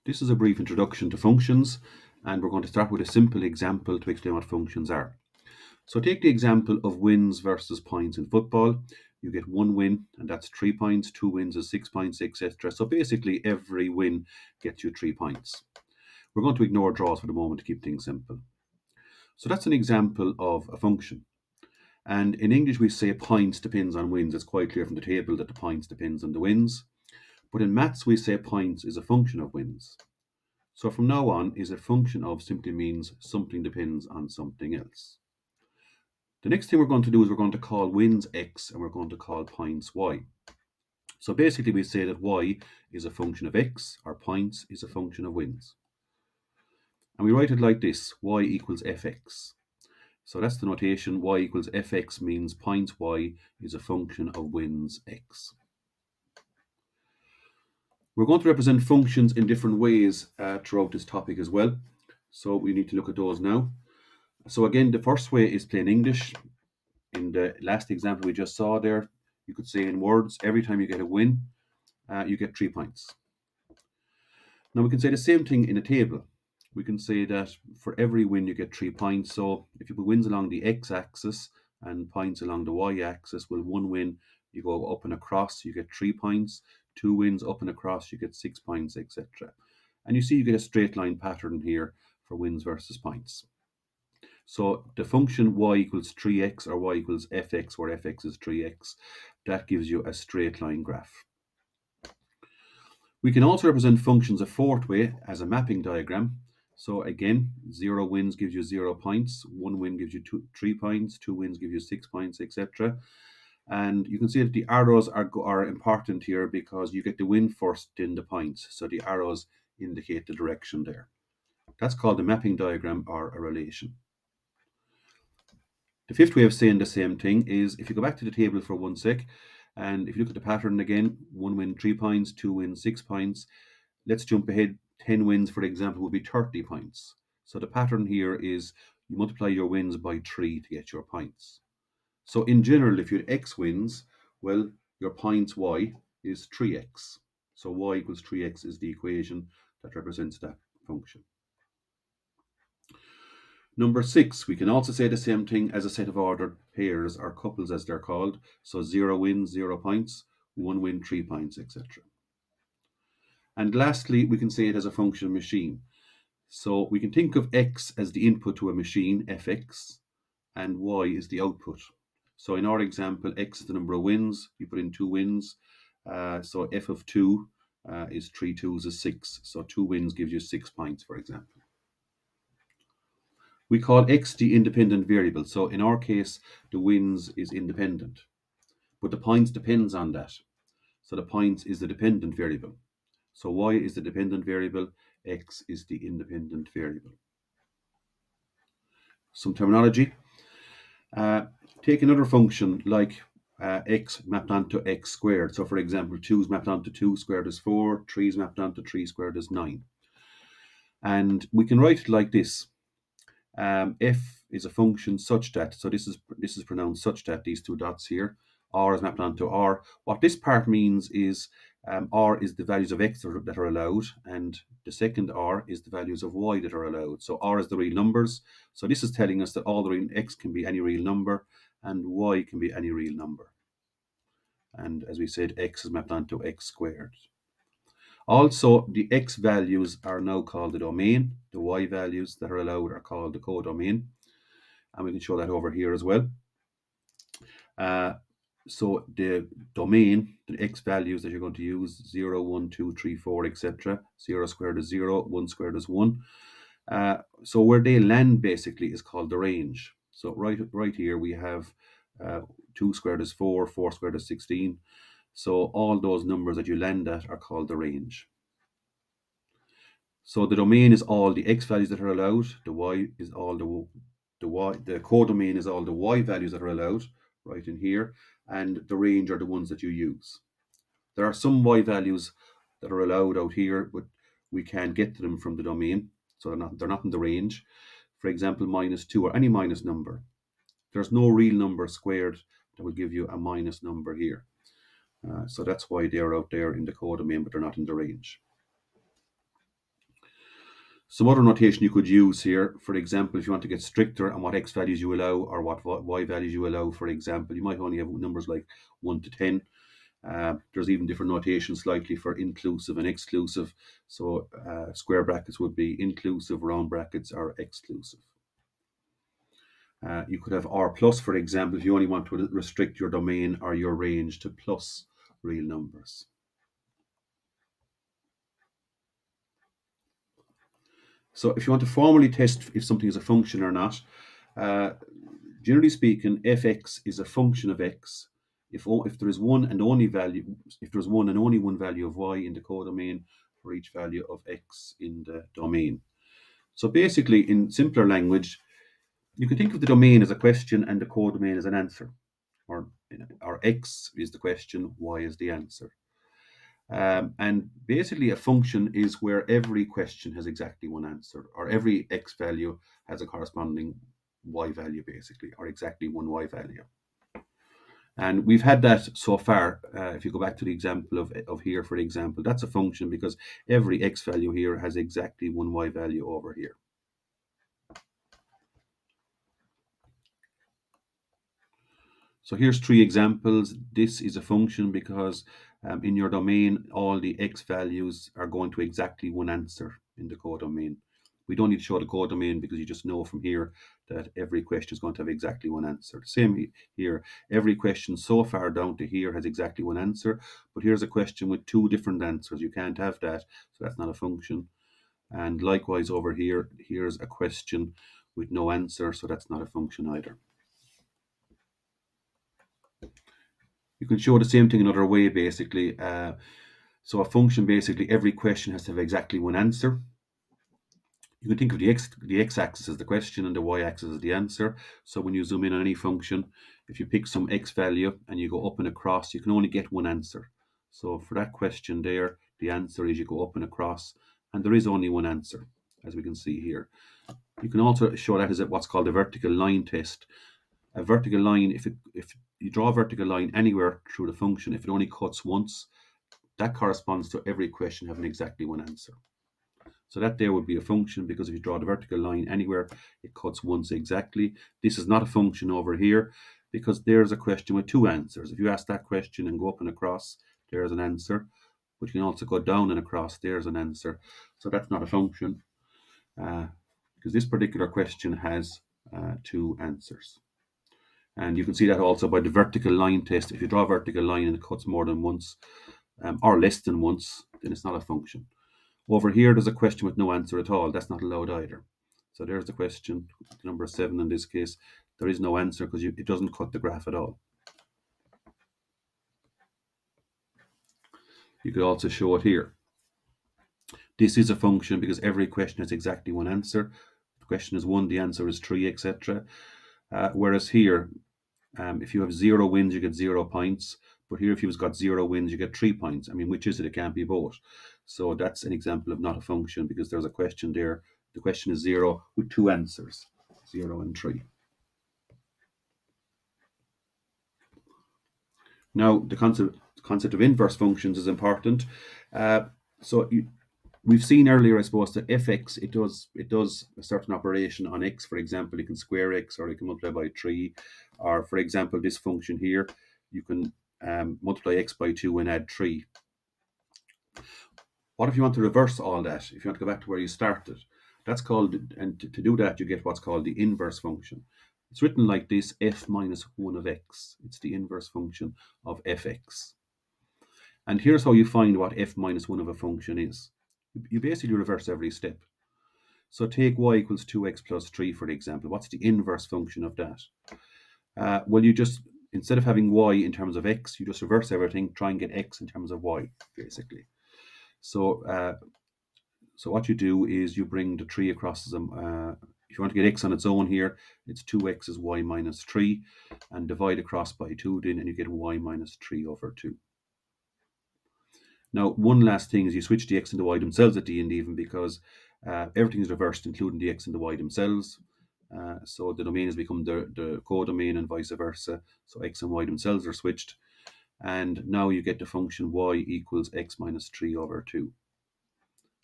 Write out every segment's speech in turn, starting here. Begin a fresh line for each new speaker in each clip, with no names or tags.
This is a brief introduction to functions, and we're going to start with a simple example to explain what functions are. So take the example of wins versus points in football. You get one win, and that's 3 points. Two wins is 6 points, etc. So basically, every win gets you 3 points. We're going to ignore draws for the moment to keep things simple. So that's an example of a function. And in English, we say points depends on wins. It's quite clear from the table that the points depends on the wins. But in maths, we say points is a function of wins. So from now on, is a function of simply means something depends on something else. The next thing we're going to do is we're going to call wins x and we're going to call points y. So basically we say that y is a function of x, or points is a function of wins. And we write it like this: y equals fx. So that's the notation. Y equals fx means points y is a function of wins x. We're going to represent functions in different ways throughout this topic as well. So we need to look at those now. So again, the first way is plain English. In the last example we just saw there, you could say in words, every time you get a win, you get 3 points. Now we can say the same thing in a table. We can say that for every win you get 3 points. So if you put wins along the x-axis and points along the y-axis, well, one win you go up and across, you get 3 points. Two wins up and across, you get 6 points, etc. And you see you get a straight line pattern here for wins versus points. So the function y equals 3x, or y equals fx, where fx is 3x, that gives you a straight line graph. We can also represent functions a fourth way as a mapping diagram. So again, 0 wins gives you 0 points, 1 win gives you 3 points, 2 wins give you 6 points, etc. And you can see that the arrows are important here because you get the win first, then the points. So the arrows indicate the direction there. That's called a mapping diagram, or a relation. The fifth way of saying the same thing is if you go back to the table for 1 sec, and if you look at the pattern again, 1 win 3 points, 2 wins 6 points. Let's jump ahead. 10 wins, for example, would be 30 points. So the pattern here is you multiply your wins by 3 to get your points. So in general, if you had x wins, well, your points y is 3x. So y equals 3x is the equation that represents that function. Number 6, we can also say the same thing as a set of ordered pairs, or couples as they're called. So 0 wins, 0 points, 1 win, 3 points, etc. And lastly, we can say it as a function machine. So we can think of x as the input to a machine, fx, and y is the output. So in our example, x is the number of wins. You put in 2 wins. So f of 2 is 3 2s is 6. So 2 wins gives you 6 points, for example. We call x the independent variable. So in our case, the wins is independent, but the points depends on that. So the points is the dependent variable. So y is the dependent variable, x is the independent variable. Some terminology. Take another function like x mapped onto x squared. So for example, 2 is mapped onto 2 squared is 4, 3 is mapped onto 3 squared is 9. And we can write it like this. F is a function such that, so this is pronounced such that, these two dots here, R is mapped onto R. What this part means is R is the values of x that are allowed, and the second R is the values of y that are allowed. So R is the real numbers. So this is telling us that all the real x can be any real number, and y can be any real number. And as we said, x is mapped onto x squared. Also, the x values are now called the domain. The y values that are allowed are called the codomain. And we can show that over here as well. So the domain, the x values that you're going to use, 0, 1, 2, 3, 4, etc. 0 squared is 0, 1 squared is 1. So where they land basically is called the range. So right here we have 2 squared is 4, 4 squared is 16. So all those numbers that you land at are called the range. So the domain is all the x values that are allowed. The y is all the codomain is all the y values that are allowed, right in here, and the range are the ones that you use. There are some y values that are allowed out here, but we can't get to them from the domain, so they're not in the range. For example, -2 or any minus number. There's no real number squared that will give you a minus number here. So that's why they're out there in the codomain, but they're not in the range. Some other notation you could use here, for example, if you want to get stricter on what x values you allow or what y values you allow, for example, you might only have numbers like 1 to 10. There's even different notations slightly for inclusive and exclusive. So square brackets would be inclusive, round brackets are exclusive. You could have R plus, for example, if you only want to restrict your domain or your range to plus real numbers. So if you want to formally test if something is a function or not, generally speaking, fx is a function of x if there is one and only value, if there's one and only one value of y in the codomain for each value of x in the domain. So basically, in simpler language, you can think of the domain as a question and the codomain as an answer, or x is the question, y is the answer. And basically, a function is where every question has exactly one answer, or every x value has a corresponding y value, basically, or exactly one y value. And we've had that so far. If you go back to the example of here, for example, that's a function because every x value here has exactly one y value over here. So here's 3 examples. This is a function because in your domain, all the x values are going to exactly one answer in the codomain. We don't need to show the codomain because you just know from here that every question is going to have exactly one answer. Same here. Every question so far down to here has exactly one answer, but here's a question with 2 different answers. You can't have that, so that's not a function. And likewise over here, here's a question with no answer, so that's not a function either. You can show the same thing another way, basically. So a function, basically, every question has to have exactly one answer. You can think of the x-axis as the question and the y-axis as the answer. So when you zoom in on any function, if you pick some x value and you go up and across, you can only get one answer. So for that question there, the answer is you go up and across, and there is only one answer, as we can see here. You can also show that as what's called a vertical line test. A vertical line, if you draw a vertical line anywhere through the function, if it only cuts once, that corresponds to every question having exactly one answer. So that there would be a function because if you draw the vertical line anywhere, it cuts once exactly. This is not a function over here because there's a question with 2 answers. If you ask that question and go up and across, there's an answer. But you can also go down and across, there's an answer. So that's not a function because this particular question has 2 answers. And you can see that also by the vertical line test. If you draw a vertical line and it cuts more than once or less than once, then it's not a function. Over here, there's a question with no answer at all. That's not allowed either. So there's the question, number 7 in this case. There is no answer because it doesn't cut the graph at all. You could also show it here. This is a function because every question has exactly one answer. The question is 1, the answer is 3, etc. Whereas here, if you have 0 wins, you get 0 points. But here, if you've got 0 wins, you get 3 points. I mean, which is it? It can't be both. So that's an example of not a function because there's a question there. The question is 0 with 2 answers, 0 and 3. Now, the concept of inverse functions is important. We've seen earlier, I suppose, that fx, it does a certain operation on x. For example, you can square x or you can multiply by 3. Or, for example, this function here, you can multiply x by 2 and add 3. What if you want to reverse all that? If you want to go back to where you started, that's called, and to do that, you get what's called the inverse function. It's written like this, f minus 1 of x. It's the inverse function of fx. And here's how you find what f minus 1 of a function is. You basically reverse every step. So take y equals 2x plus 3, for example. What's the inverse function of that? Well, you just, instead of having y in terms of x, you just reverse everything, try and get x in terms of y, basically. So what you do is you bring the 3 across as if you want to get x on its own here, it's 2x is y minus 3, and divide across by 2 then, and you get y minus 3 over 2. Now, one last thing is you switch the x and the y themselves at the end even because everything is reversed, including the x and the y themselves. So the domain has become the codomain and vice versa. So x and y themselves are switched. And now you get the function y equals x minus 3 over 2.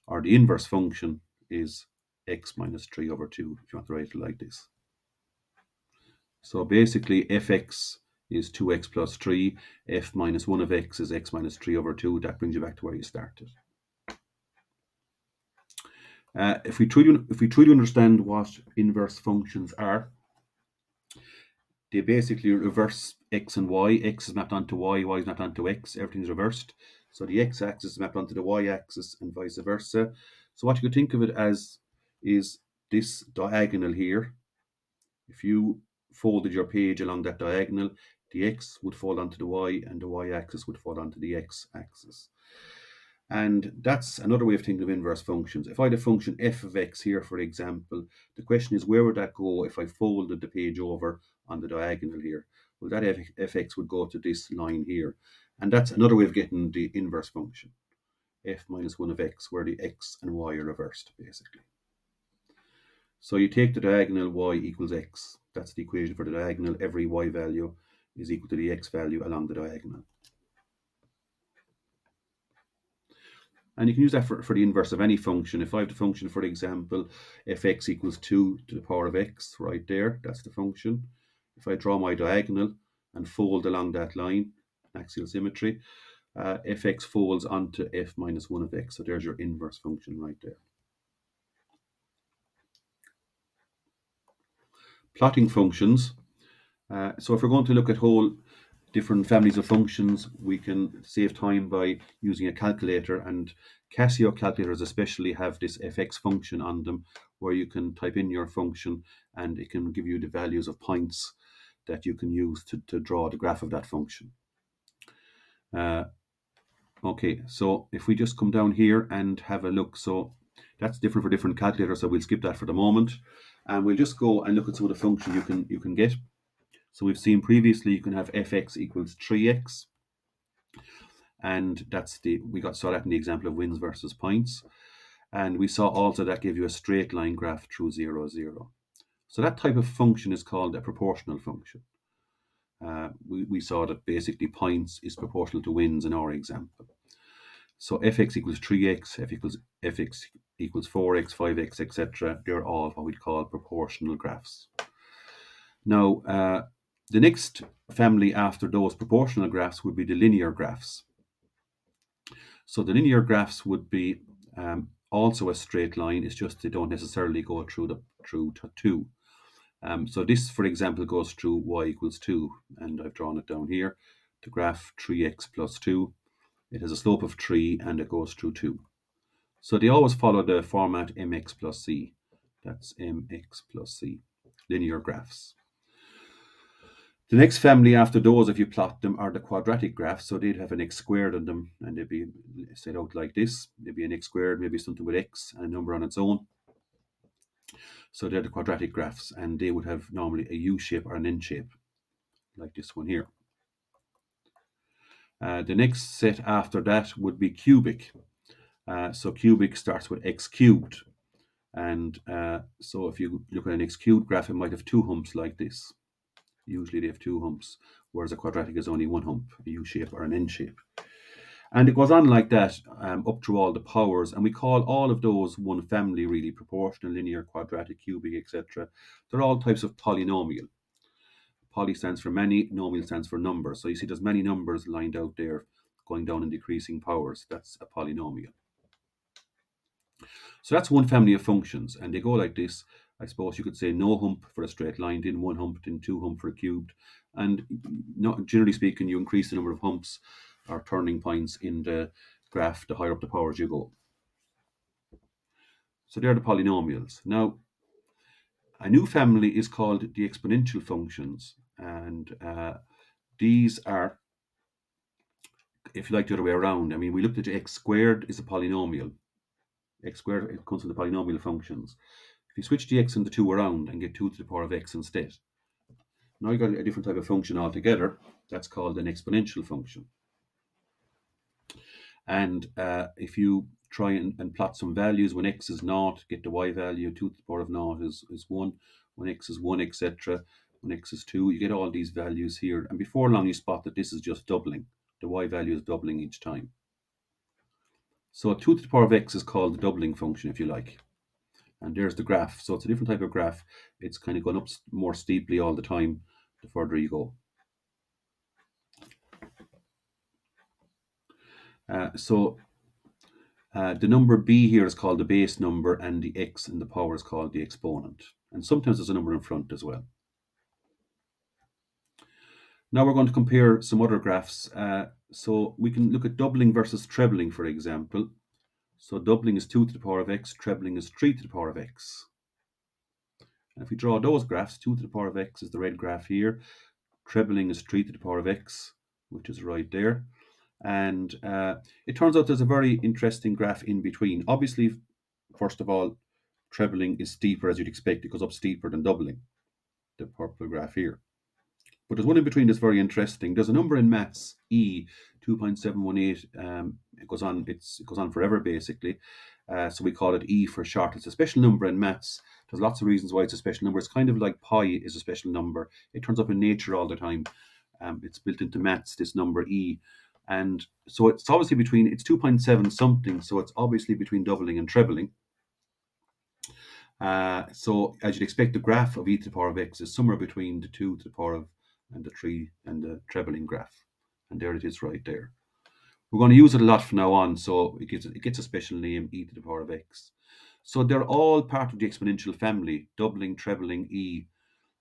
Or the inverse function is x minus 3 over 2, if you want to write it like this. So basically, fx is 2x plus 3, f minus 1 of x is x minus 3 over 2. That brings you back to where you started. If we truly understand what inverse functions are, they basically reverse x and y. X is mapped onto y is mapped onto x. Everything's reversed. So the x-axis is mapped onto the y-axis and vice versa. So what you could think of it as is this diagonal here. If you folded your page along that diagonal, the x would fall onto the y and the y-axis would fall onto the x-axis. And that's another way of thinking of inverse functions. If I had a function f of x here, for example, the question is, where would that go if I folded the page over on the diagonal here? Well, that fx would go to this line here. And that's another way of getting the inverse function, f minus 1 of x, where the x and y are reversed, basically. So you take the diagonal y equals x. That's the equation for the diagonal. Every y value is equal to the x value along the diagonal. And you can use that for the inverse of any function. If I have the function, for example, fx equals 2 to the power of x, right there, that's the function. If I draw my diagonal and fold along that line, axial symmetry, fx folds onto f minus 1 of x. So there's your inverse function right there. Plotting functions. So if we're going to look at whole different families of functions, we can save time by using a calculator, and Casio calculators especially have this fx function on them, where you can type in your function and it can give you the values of points that you can use to draw the graph of that function. Okay, so if we just come down here and have a look, so that's different for different calculators, so we'll skip that for the moment, and we'll just go and look at some of the functions you can get. So we've seen previously you can have fx equals 3x, and we saw that in the example of wins versus points, and we saw also that gave you a straight line graph through 0, 0. So that type of function is called a proportional function. We saw that basically points is proportional to wins in our example. So fx equals 3x, fx equals 4x, 5x, etc. They're all what we'd call proportional graphs. Now, the next family after those proportional graphs would be the linear graphs. So the linear graphs would be also a straight line. It's just they don't necessarily go through 2. So this, for example, goes through y equals 2, and I've drawn it down here. The graph 3x plus 2. It has a slope of 3 and it goes through 2. So they always follow the format mx plus c. That's mx plus c, linear graphs. The next family after those, if you plot them, are the quadratic graphs. So they'd have an x squared on them, and they'd be set out like this. Maybe an x squared, maybe something with x and a number on its own. So they're the quadratic graphs, and they would have normally a U shape or an N shape, like this one here. The next set after that would be cubic. So cubic starts with x cubed. And so if you look at an x cubed graph, it might have 2 humps like this. Usually they have 2 humps, whereas a quadratic is only 1 hump, a U shape or an N shape. And it goes on like that up through all the powers, and we call all of those one family, really: proportional, linear, quadratic, cubic, etc. They're all types of polynomial. Poly stands for many, nomial stands for number. So you see there's many numbers lined out there going down in decreasing powers. That's a polynomial. So that's one family of functions, and they go like this. I suppose you could say no hump for a straight line, then 1 hump, then 2 hump for a cubed. And generally speaking, you increase the number of humps or turning points in the graph the higher up the powers you go. So they're the polynomials. Now, a new family is called the exponential functions, and these are, if you like, the other way around. I mean, we looked at x squared is a polynomial. X squared, it comes from the polynomial functions. If you switch the x and the 2 around and get 2 to the power of x instead, now you've got a different type of function altogether. That's called an exponential function. And if you try and plot some values, when x is 0, get the y value, 2 to the power of 0 is 1. When x is 1, etc. When x is 2, you get all these values here. And before long, you spot that this is just doubling. The y value is doubling each time. So 2 to the power of x is called the doubling function, if you like. And there's the graph. So it's a different type of graph. It's kind of going up more steeply all the time the further you go. The number b here is called the base number, and the x in the power is called the exponent. And sometimes there's a number in front as well. Now we're going to compare some other graphs. So we can look at doubling versus trebling, for example. So doubling is 2 to the power of x, trebling is 3 to the power of x. And if we draw those graphs, 2 to the power of x is the red graph here. Trebling is 3 to the power of x, which is right there. And it turns out there's a very interesting graph in between. Obviously, first of all, trebling is steeper, as you'd expect. It goes up steeper than doubling, the purple graph here. But there's one in between that's very interesting. There's a number in maths, E, 2.718. It goes on forever, basically. So we call it E for short. It's a special number in maths. There's lots of reasons why it's a special number. It's kind of like pi is a special number. It turns up in nature all the time. It's built into maths, this number E. And so it's obviously it's 2.7 something, so it's obviously between doubling and trebling. So as you'd expect, the graph of e to the power of x is somewhere between the 2 to the power of and the 3 and the trebling graph. And there it is right there. We're going to use it a lot from now on, so it gets a special name, e to the power of x. So they're all part of the exponential family, doubling, trebling, e.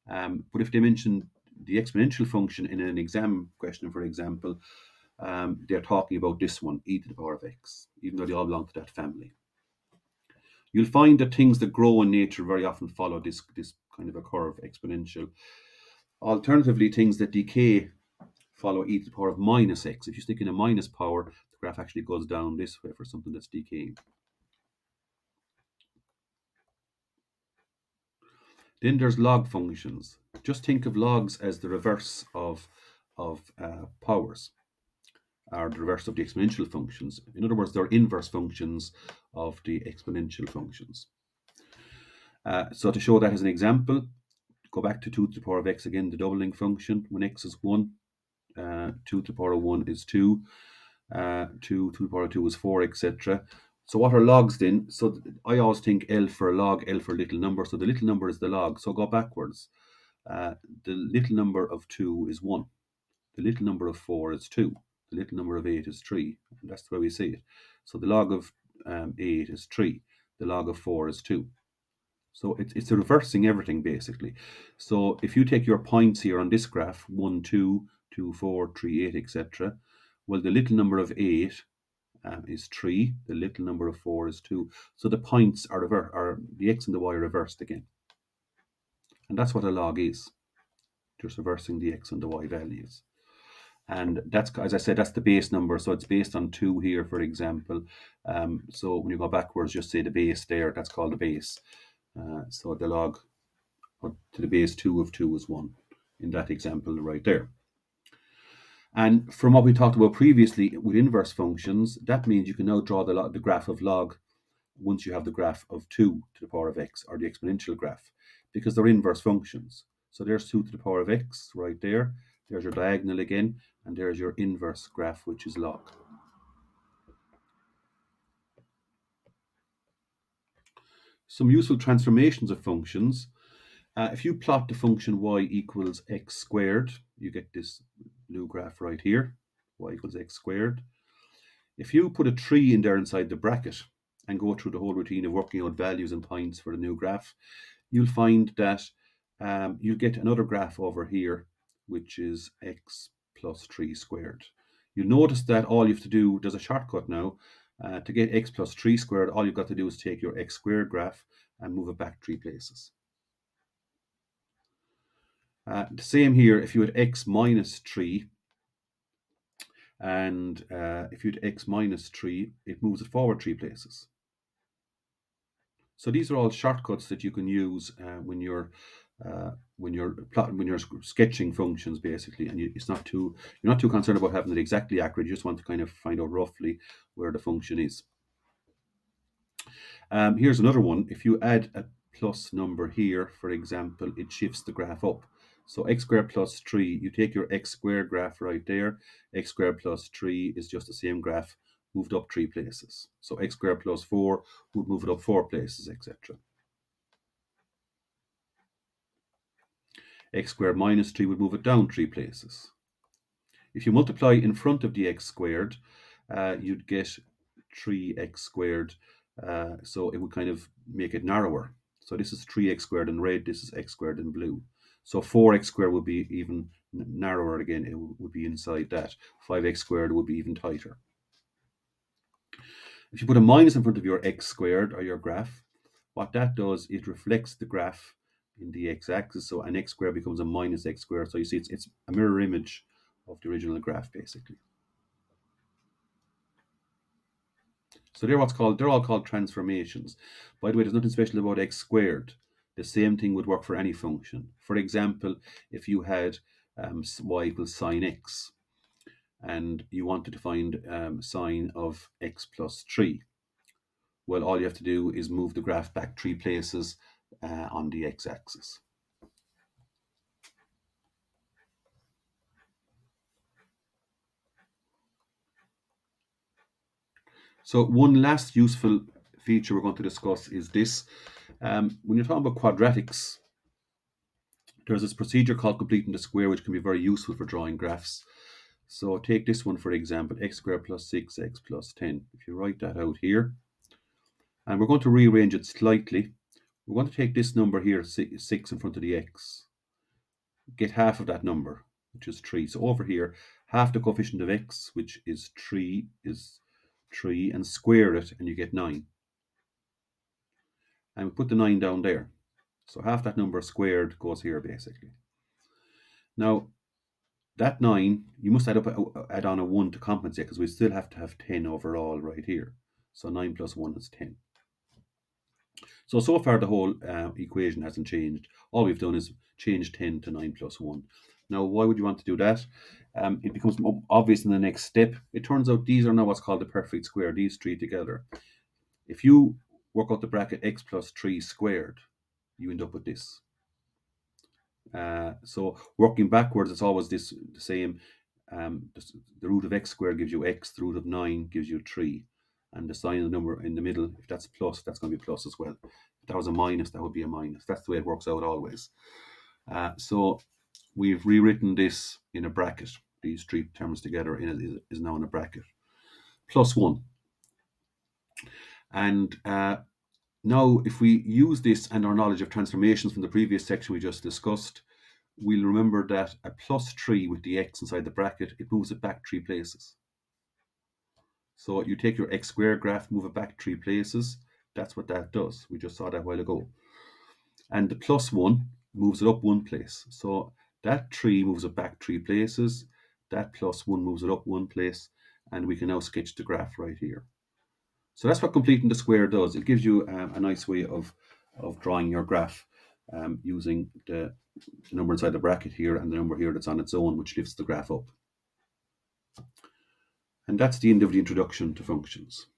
But if they mention the exponential function in an exam question, for example, they're talking about this one, e to the power of x, even though they all belong to that family. You'll find that things that grow in nature very often follow this kind of a curve, exponential. Alternatively, things that decay follow e to the power of minus x. If you stick in a minus power, the graph actually goes down this way for something that's decaying. Then there's log functions. Just think of logs as the reverse of powers, or the reverse of the exponential functions. In other words, they're inverse functions of the exponential functions. So to show that as an example, go back to 2 to the power of x again, the doubling function. When x is 1, 2 to the power of 1 is 2, 2 to the power of 2 is 4, etc. So what are logs then? So I always think L for a log, L for a little number. So the little number is the log. So go backwards. The little number of 2 is 1. The little number of 4 is 2. The little number of 8 is 3. And that's the way we say it. So the log of 8 is 3. The log of 4 is 2. So it's reversing everything, basically. So if you take your points here on this graph, 1, 2, 2, 4, 3, 8, etc., well, the little number of 8 is 3. The little number of 4 is 2. So the points are the x and the y are reversed again. And that's what a log is. Just reversing the x and the y values. And that's, as I said, that's the base number. So it's based on 2 here, for example. So when you go backwards, just say the base there. That's called the base. So the log to the base 2 of 2 is 1 in that example right there. And from what we talked about previously with inverse functions, that means you can now draw the graph of log once you have the graph of 2 to the power of x, or the exponential graph, because they're inverse functions. So there's 2 to the power of x right there. There's your diagonal again, and there's your inverse graph, which is log. Some useful transformations of functions. If you plot the function y equals x squared, you get this blue graph right here, y equals x squared. If you put a 3 in there inside the bracket and go through the whole routine of working out values and points for the new graph, you'll find that you'll get another graph over here, which is x plus 3 squared. You'll notice that all you have to do, there's a shortcut now. To get x plus 3 squared, all you've got to do is take your x squared graph and move it back 3 places. The same here, if you had x minus 3, and if you had x minus 3, it moves it forward 3 places. So these are all shortcuts that you can use when you're sketching functions, basically, and you're not too concerned about having it exactly accurate. You just want to kind of find out roughly where the function is. Here's another one. If you add a plus number here, for example, it shifts the graph up. So x squared plus 3, you take your x squared graph right there. X squared plus 3 is just the same graph, moved up 3 places. So x squared plus 4 would move it up 4 places, etc. x squared minus 3 would move it down 3 places. If you multiply in front of the x squared, you'd get 3x squared, so it would kind of make it narrower. So this is 3x squared in red, this is x squared in blue. So 4x squared would be even narrower again, it would be inside that. 5x squared would be even tighter. If you put a minus in front of your x squared or your graph, what that does, it reflects the graph in the x-axis, so an x squared becomes a minus x squared. So you see it's a mirror image of the original graph, basically. So they're all called transformations. By the way, there's nothing special about x squared. The same thing would work for any function. For example, if you had y equals sine x, and you wanted to find sine of x plus 3, well, all you have to do is move the graph back 3 places on the x-axis. So one last useful feature we're going to discuss is this. When you're talking about quadratics, there's this procedure called completing the square, which can be very useful for drawing graphs. So take this one, for example, x squared plus 6x plus 10. If you write that out here, and we're going to rearrange it slightly. We're going to take this number here, 6 in front of the x, get half of that number, which is 3. So over here, half the coefficient of x, which is 3, and square it, and you get 9. And we put the 9 down there. So half that number squared goes here, basically. Now, that 9, you must add on a 1 to compensate, because we still have to have 10 overall right here. So 9 plus 1 is 10. So far the whole equation hasn't changed. All we've done is change 10 to 9 plus 1. Now, why would you want to do that? It becomes obvious in the next step. It turns out these are now what's called the perfect square, these 3 together. If you work out the bracket x plus 3 squared, you end up with this. So working backwards, it's always the same. The root of x squared gives you x, the root of 9 gives you 3. And the sign of the number in the middle, if that's plus, that's going to be plus as well. If that was a minus, that would be a minus. That's the way it works out always. So we've rewritten this in a bracket. These 3 terms together is now in a bracket. Plus 1. And now if we use this and our knowledge of transformations from the previous section we just discussed, we'll remember that a plus 3 with the x inside the bracket, it moves it back 3 places. So you take your x squared graph, move it back 3 places. That's what that does. We just saw that a while ago. And the plus 1 moves it up 1 place. So that 3 moves it back 3 places. That plus 1 moves it up 1 place. And we can now sketch the graph right here. So that's what completing the square does. It gives you a nice way of drawing your graph using the number inside the bracket here and the number here that's on its own, which lifts the graph up. And that's the end of the introduction to functions.